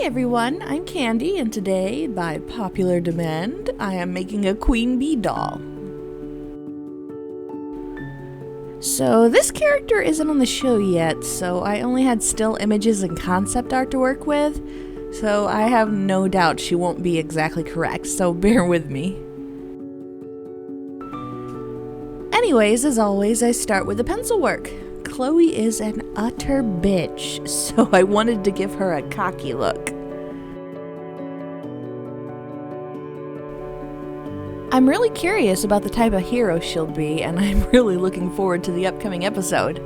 everyone, I'm Candy, and today, by popular demand, I am making a queen bee doll. So this character isn't on the show yet, so I only had still images and concept art to work with, so I have no doubt she won't be exactly correct, so bear with me. Anyways, as always, I start with the pencil work. Chloe is an utter bitch, so I wanted to give her a cocky look. I'm really curious about the type of hero she'll be, and I'm really looking forward to the upcoming episode.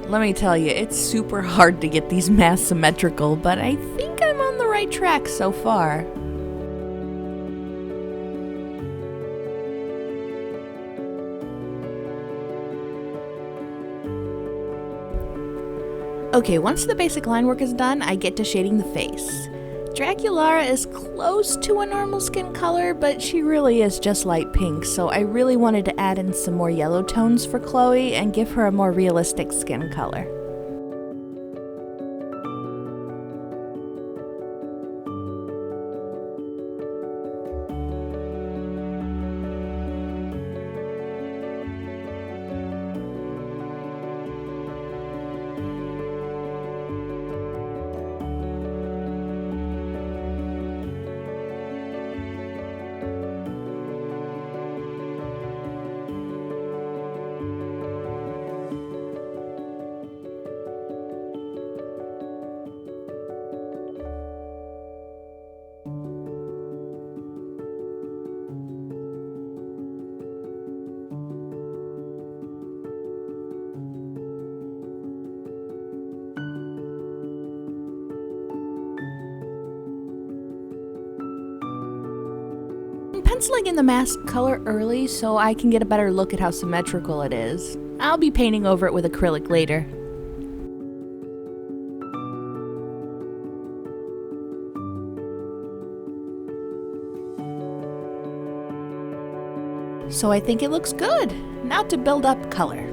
Let me tell you, it's super hard to get these masks symmetrical, but I think I'm on the right track so far. Okay, once the basic line work is done, I get to shading the face. Draculara is close to a normal skin color, but she really is just light pink, so I really wanted to add in some more yellow tones for Chloe and give her a more realistic skin color. Penciling in the mask color early so I can get a better look at how symmetrical it is. I'll be painting over it with acrylic later. So I think it looks good. Now to build up color.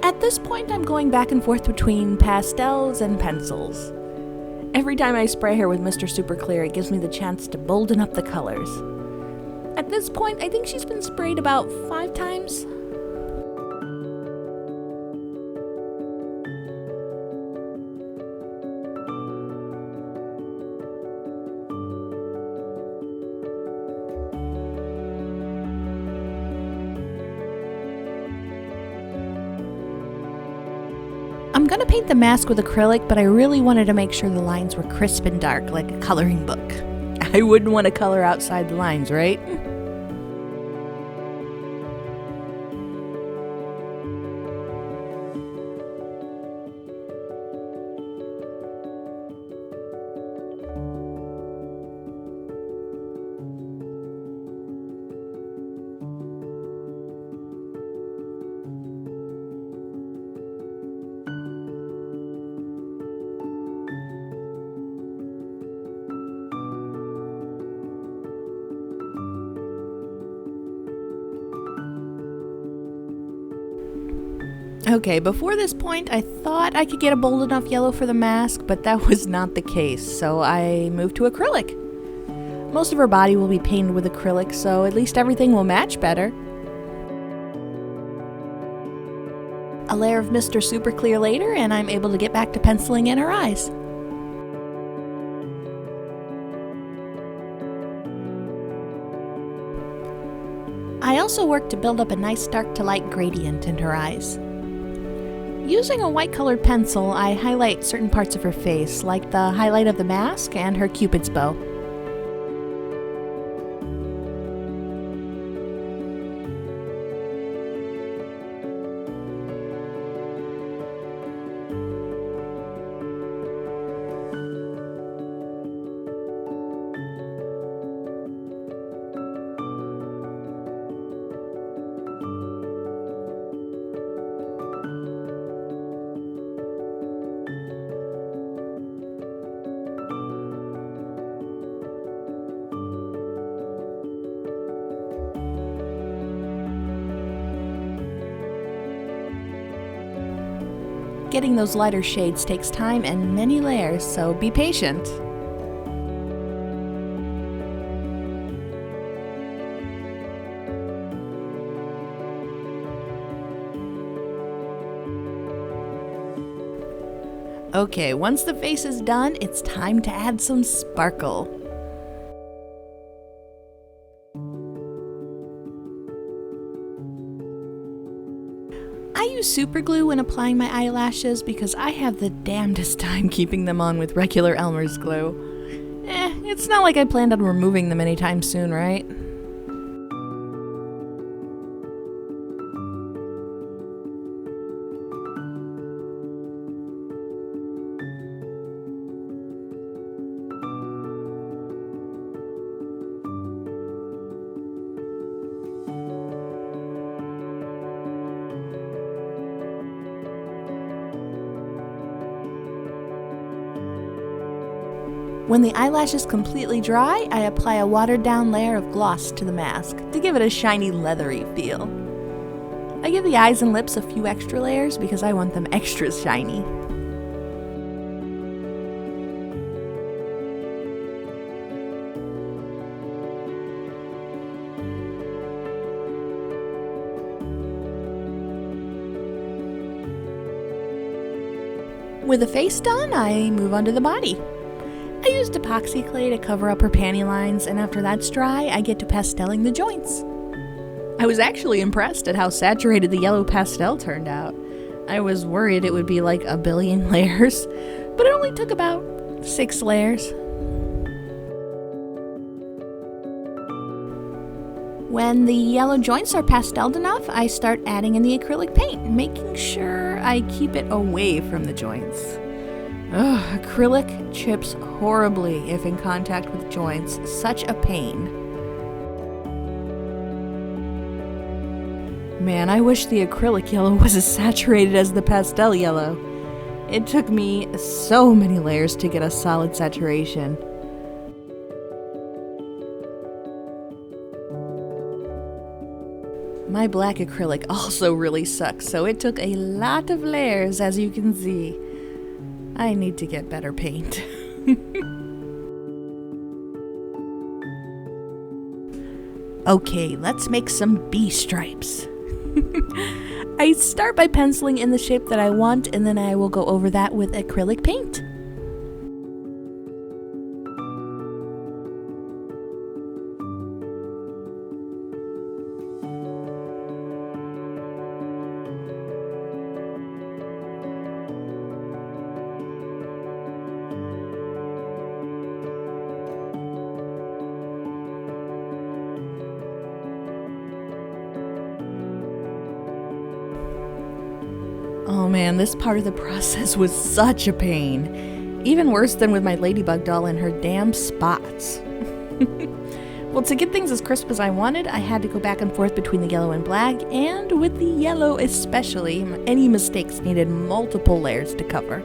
At this point, I'm going back and forth between pastels and pencils. Every time I spray her with Mr. Super Clear, it gives me the chance to bolden up the colors. At this point, I think she's been sprayed about 5 times. I'm gonna paint the mask with acrylic, but I really wanted to make sure the lines were crisp and dark, like a coloring book. I wouldn't want to color outside the lines, right? Okay, before this point, I thought I could get a bold enough yellow for the mask, but that was not the case, so I moved to acrylic. Most of her body will be painted with acrylic, so at least everything will match better. A layer of Mr. Super Clear later, and I'm able to get back to penciling in her eyes. I also worked to build up a nice dark to light gradient in her eyes. Using a white colored pencil, I highlight certain parts of her face, like the highlight of the mask and her cupid's bow. getting those lighter shades takes time and many layers, so be patient. Okay, once the face is done, it's time to add some sparkle. I use super glue when applying my eyelashes because I have the damnedest time keeping them on with regular Elmer's glue. It's not like I planned on removing them anytime soon, right? When the eyelash is completely dry, I apply a watered down layer of gloss to the mask to give it a shiny, leathery feel. I give the eyes and lips a few extra layers because I want them extra shiny. With the face done, I move on to the body. I used epoxy clay to cover up her panty lines, and after that's dry, I get to pasteling the joints. I was actually impressed at how saturated the yellow pastel turned out. I was worried it would be like a billion layers, but it only took about 6 layers. When the yellow joints are pasteled enough, I start adding in the acrylic paint, making sure I keep it away from the joints. Acrylic chips horribly if in contact with joints. Such a pain. Man, I wish the acrylic yellow was as saturated as the pastel yellow. It took me so many layers to get a solid saturation. My black acrylic also really sucks, so it took a lot of layers, as you can see. I need to get better paint. Okay, let's make some bee stripes. I start by penciling in the shape that I want, and then I will go over that with acrylic paint. Oh man, this part of the process was such a pain. Even worse than with my ladybug doll and her damn spots. Well, to get things as crisp as I wanted, I had to go back and forth between the yellow and black, and with the yellow especially, any mistakes needed multiple layers to cover.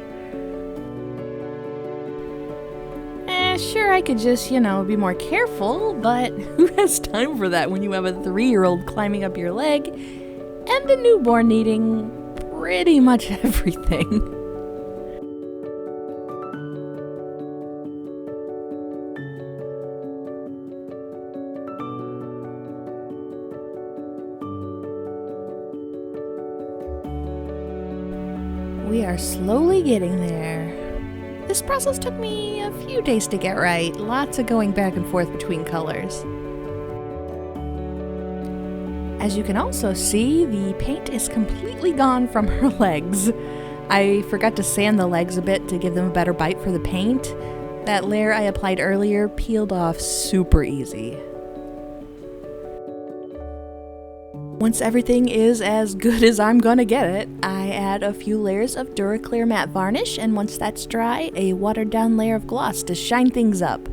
Sure, I could just, be more careful, but who has time for that when you have a 3-year-old climbing up your leg and a newborn needing pretty much everything? We are slowly getting there. This process took me a few days to get right, lots of going back and forth between colors. As you can also see, the paint is completely gone from her legs. I forgot to sand the legs a bit to give them a better bite for the paint. That layer I applied earlier peeled off super easy. Once everything is as good as I'm gonna get it, I add a few layers of Duraclear matte varnish, and once that's dry, a watered down layer of gloss to shine things up.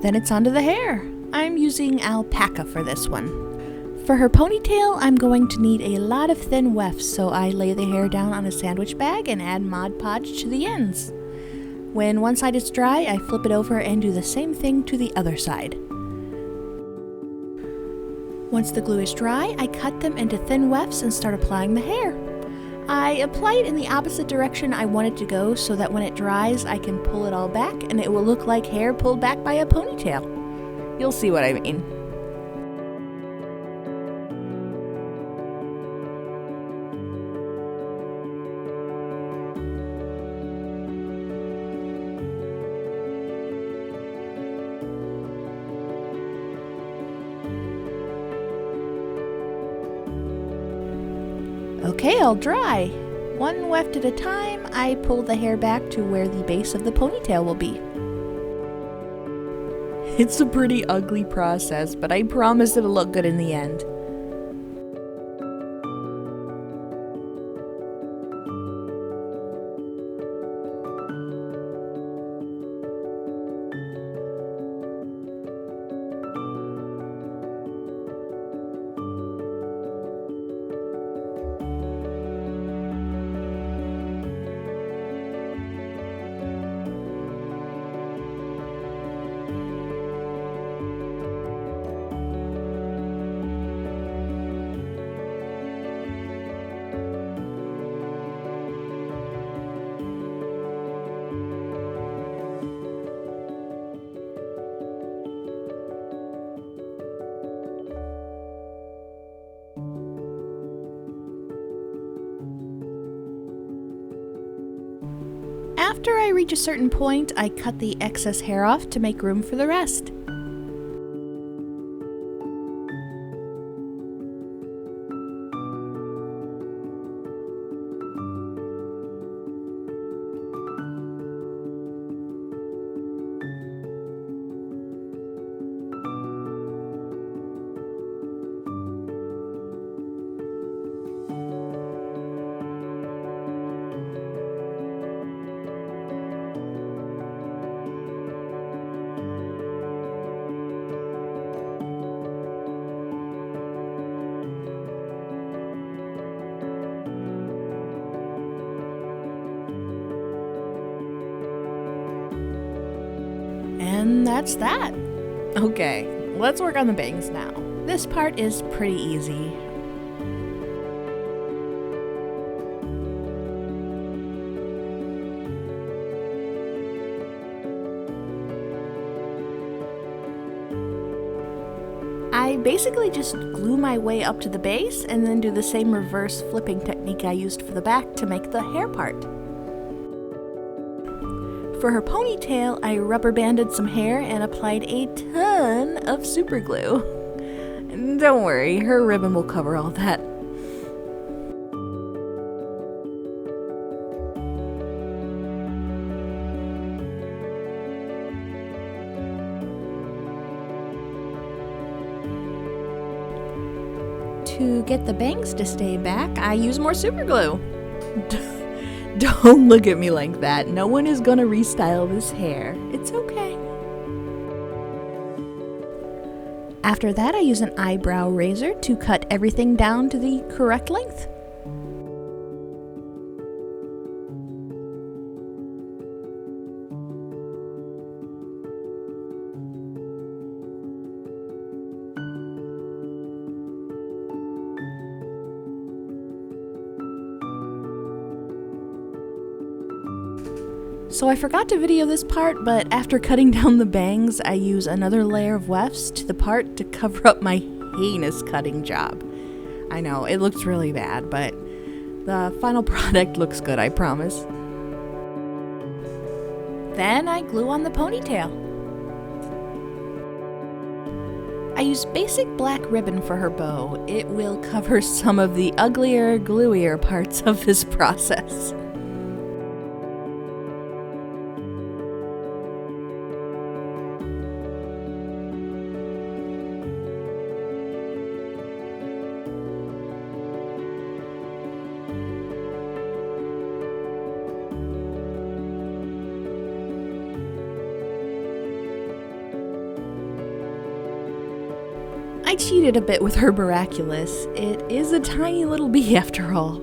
Then it's onto the hair. I'm using alpaca for this one. For her ponytail, I'm going to need a lot of thin wefts, so I lay the hair down on a sandwich bag and add Mod Podge to the ends. When one side is dry, I flip it over and do the same thing to the other side. Once the glue is dry, I cut them into thin wefts and start applying the hair. I apply it in the opposite direction I want it to go so that when it dries, I can pull it all back and it will look like hair pulled back by a ponytail. You'll see what I mean. Okay, all dry. One weft at a time, I pull the hair back to where the base of the ponytail will be. It's a pretty ugly process, but I promise it'll look good in the end. After I reach a certain point, I cut the excess hair off to make room for the rest. And that's that. Okay, let's work on the bangs now. This part is pretty easy. I basically just glue my way up to the base and then do the same reverse flipping technique I used for the back to make the hair part. For her ponytail, I rubber banded some hair and applied a ton of super glue. Don't worry, her ribbon will cover all that. To get the bangs to stay back, I use more super glue. Don't look at me like that. No one is gonna restyle this hair. It's okay. After that, I use an eyebrow razor to cut everything down to the correct length. So I forgot to video this part, but after cutting down the bangs, I use another layer of wefts to the part to cover up my heinous cutting job. I know, it looks really bad, but the final product looks good, I promise. Then I glue on the ponytail. I use basic black ribbon for her bow. It will cover some of the uglier, gluier parts of this process. I cheated a bit with her Miraculous. It is a tiny little bee after all.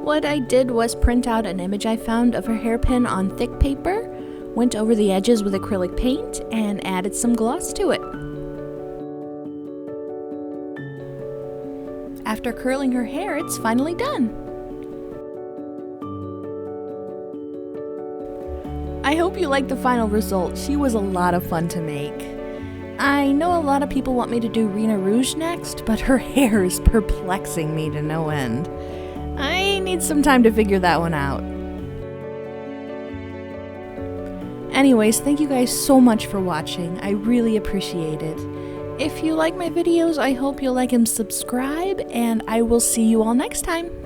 What I did was print out an image I found of her hairpin on thick paper, went over the edges with acrylic paint, and added some gloss to it. after curling her hair, it's finally done. I hope you liked the final result. She was a lot of fun to make. I know a lot of people want me to do Rena Rouge next, but her hair is perplexing me to no end. I need some time to figure that one out. Anyways, thank you guys so much for watching. I really appreciate it. If you like my videos, I hope you'll like and subscribe, and I will see you all next time.